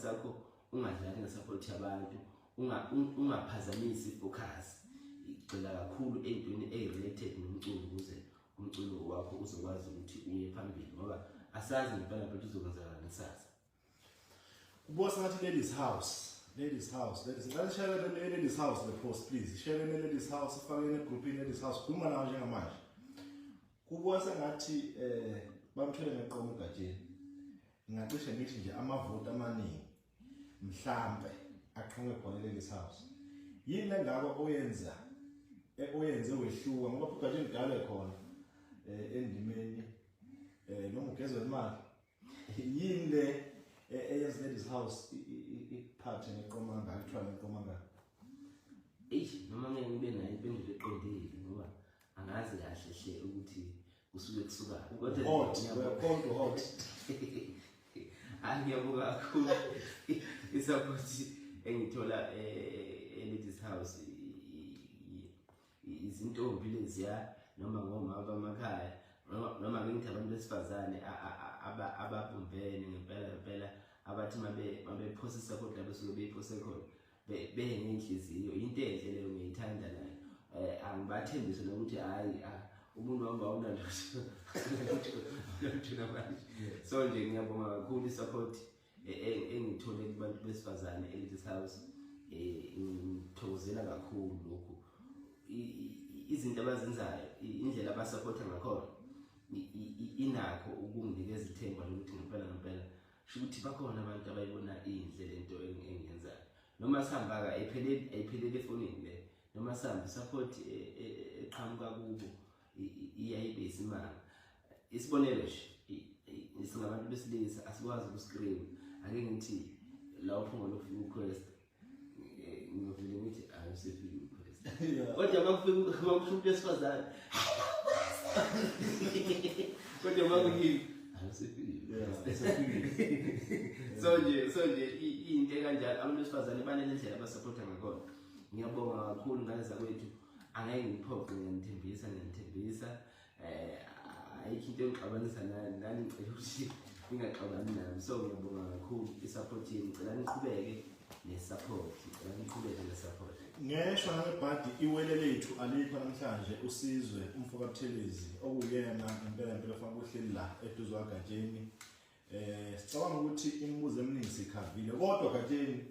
sakho ungadlali ngesupport yabantu ungaphazamisi focus igxila kakhulu entweni related nomculo ukuze umculo wakho uzokwazi ukuthi uye phambili ngoba asazi ngempela ukuthi uzokwenzakala nesasa. Kubosa ngathi ladies house ngicela share ladies house the post please share ladies house ifake group ladies house khuluma nawo njengamanje. Kubosa ngathi bamthwele ngeqomo uGatsheni ngingacishe ngithi nje amavoti amaningi mhlambe aqhamuke khona ladies house yini lengako oyenze wehluka ngoba uGatsheni dale khona endimeni noma ugezwe imali yini le eyenza ladies house iphathe neqomanga ithwala neqomanga noma ngeke ngibe nayo impendulo eqondile ngoba angazi kahle hle ukuthi kusuke kusuka kodwa hot angiyabuka kakhulu isupport engithola ladies house izintombi leziya noma ngomama bamakhaya noma ngithi abantu besifazane ababumbene ngempela abathi mabe processa kodwa besuke beyiphose khona bengenhliziyo into enhle leyo ngiyithanda nayo angibathembise nokuthi hayi umuntu wamba unalutho manje so nje ngiyabonga kakhulu isupport engithole kubantu besifazane ladies house ngithokozela kakhulu lokho izinto abazenzayo indlela abasupporta ngakhona inakho ukunginikeza ithemba lokuthi ngempela sho ukuthi bakhona abantu abayibona indlela lento engiyenzayo noma sihamba ayiphelele efonini le noma sihamba support eqhamuka kubo iyayibe isimanga isibonelo nje singabantu besilisa asikwazi ukuscream ake ngithi la uphunga lokufika uquest ngivile ngithi ayisefika uquest kodwa makusho umuntu esifazane kodwa makuyini ayisefika so nje into kanjalo abantu besifazane banelendlela abasupporta ngakhona. Ngiyabonga kakhulu ngaliza kwethu angeke ngiphoqe ngiyanithembisa ayikho into engixabanisa nani ngicela ukuthi ningaxabani nami so ngiyabonga kakhulu isupport yenu ngicela niqhubeke nesupport ngeshwa ngebhadi iwele lethu alikho namhlanje usizwe umfoka Buthelezi okuyena ngempela ufana ukuhleli la eduze kwaGatsheni sicabanga ukuthi imibuzo eminingi sikhavile kodwa Gatsheni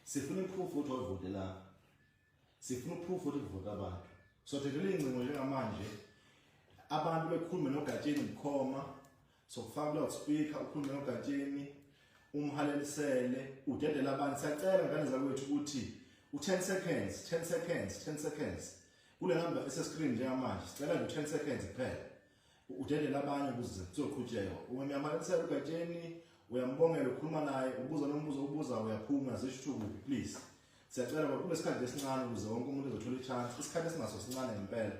sifuna iproof ukuthi uvote la sifuna iproof ukuthi uvote abantu so thethele ingcingo njengamanje abantu bekhuluma noGatsheni bukhoma sokufaka loudspeaker ukhuluma noGatsheni umhalelisele udedela abantu siyacela ngane zakwethu ukuthi u10 seconds kule number esescreen njengamanje sicela nje 10 seconds kuphela udedela abanye ukuze kuzoqhutshekwa uyamhalelisela uGatsheni uyambongela ukhuluma naye ubuza nombuzo ubuza uyaphuma zishuku please siyacela ngoba kulesikhathi esincane ukuze wonke umuntu ezothola ichance isikhathi esinaso sincane ngempela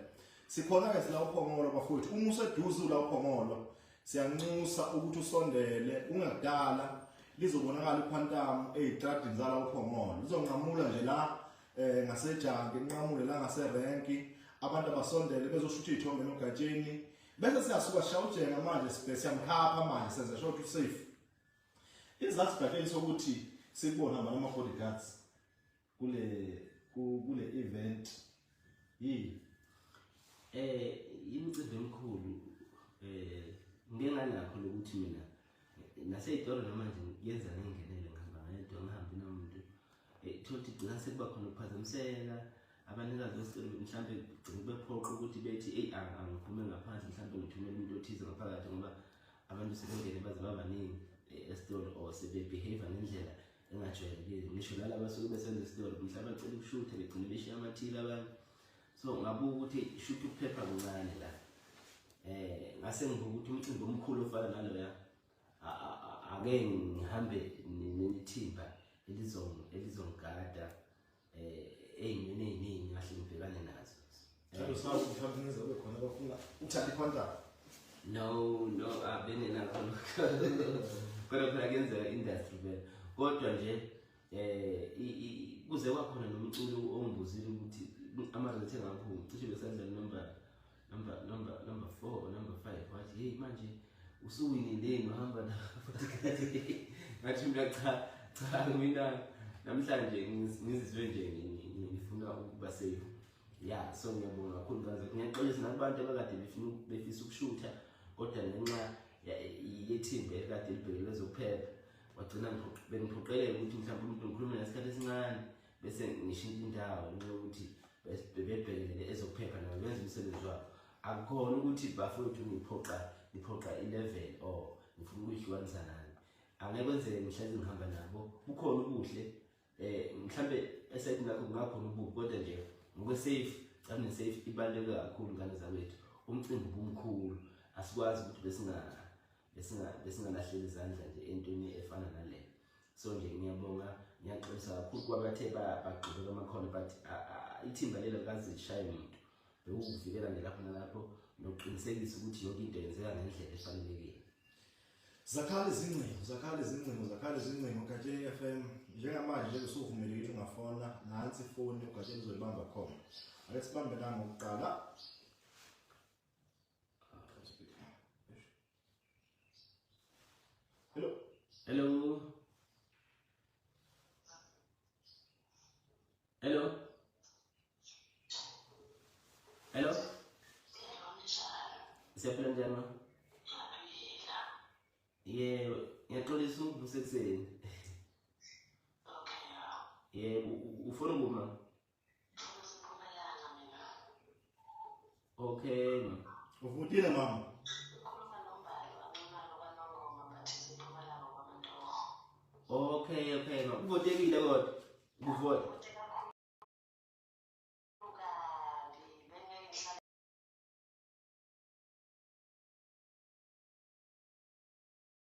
sikhona ke sila uphongolo bafowethu uma useduze la uphongolo siyanxusa ukuthi usondele ungakudala lizobonakala iQuantam eyitradini zala uphongolo lizonqamula nje la ngasejange inqamule la ngaserenki abantu abasondele bezoshutha izithombe noGatsheni bese siyasuka shawujenga manje siyamkhapha manje senza sure ukuthi safe izathu Gatsheni sokuthi sikubona ama bodyguards kule event imicimbi emikhulu ngenganakho lokuthi mina naseyitoro namanje yenza ngengenele ngihambe nomuntu thothi gcina sekuba khona ukuphazamiseka abanikazi besicelo mhlambe gcina bephoqa ukuthi bethi angiphume ngaphandle mhlambe ngithumele umuntu othize ngaphakathi ngoba abantu sebengene baze babaningi esitolo or sebebehave ngendlela engajwayelekile ngisho lalabo basuke besenza isitolo mhlawumbe bacela ukushutha begcine beshiya amathile abantu so ngabuka ukuthi shoot ukuphepha kuncane la ngase ngibuka ukuthi umcimbi omkhulu ofana naloya ake ngihambe nethimba elizongada ey'meni ey'ningi ngahle ngibhekane nazo. Njalo sawu mhlawumbe nizobe khona bafuna uthathe iQuantam. No abene nakho kodwa phela kuyenzeka industry vele kodwa nje kuze kwakhona nomculo ongibuzile ukuthi amazwi engaphumi cishe besenza number 4 or number 5 wathi hey manje usuwinile uhamba ngathi mina cha Cha mina namhlanje ngizizwe nje ngifuna ukuba safe. Yeah, so ngiyabonga kakhulu kaze. Ngiyaxolisa nabantu abakade befisa ukushutha kodwa ngenxa yethimba ekade libhekele ezokuphepha wagcina bengiphoqeleka ukuthi mhlawumbe umuntu ngikhulume nesikhathi esincane bese ngishintsha indawo ukuthi bebhekele ezokuphepha nabo benze umsebenzi wabo. Akukhona ukuthi bafowethu ngiphoqa i-level or ngifuna ukuyihlukanisa nani. Angeke kwenzeke ngihlale ngihamba nabo. Bukhona ubuhle mhlambe esayidini lakho kungakhona ububi kodwa nje ngoba safe camne safe ibaluleke kakhulu ngane zawethu. Umcimbi ubumkhulu asikwazi ukuthi besingalahlela izandla nje entweni efana nale. So nje ngiyabonga ngiyaxolisa kakhulu kwabathe bagqibela amakhono but ithimba lelo kaze lishaye umuntu bekuvikela nje lapho nalapho nokuqinisekisa ukuthi yonke into yenzeka ngendlela efanelekile. Zakhale izingcingo uGatsheni FM njengamanje nje usuvumelekile ukuthi ungafona nansi ifoni uGatsheni uzoyibamba khona. Ake sibambe la ngokuqala. Hello. Siyaphila njani? Yeah, ngiyaxolisa ukuvusa ekuseni. Yeah, ufuna ukuma? Okay. Uvutile mama? Okay, uvotekile kodwa. Uvote.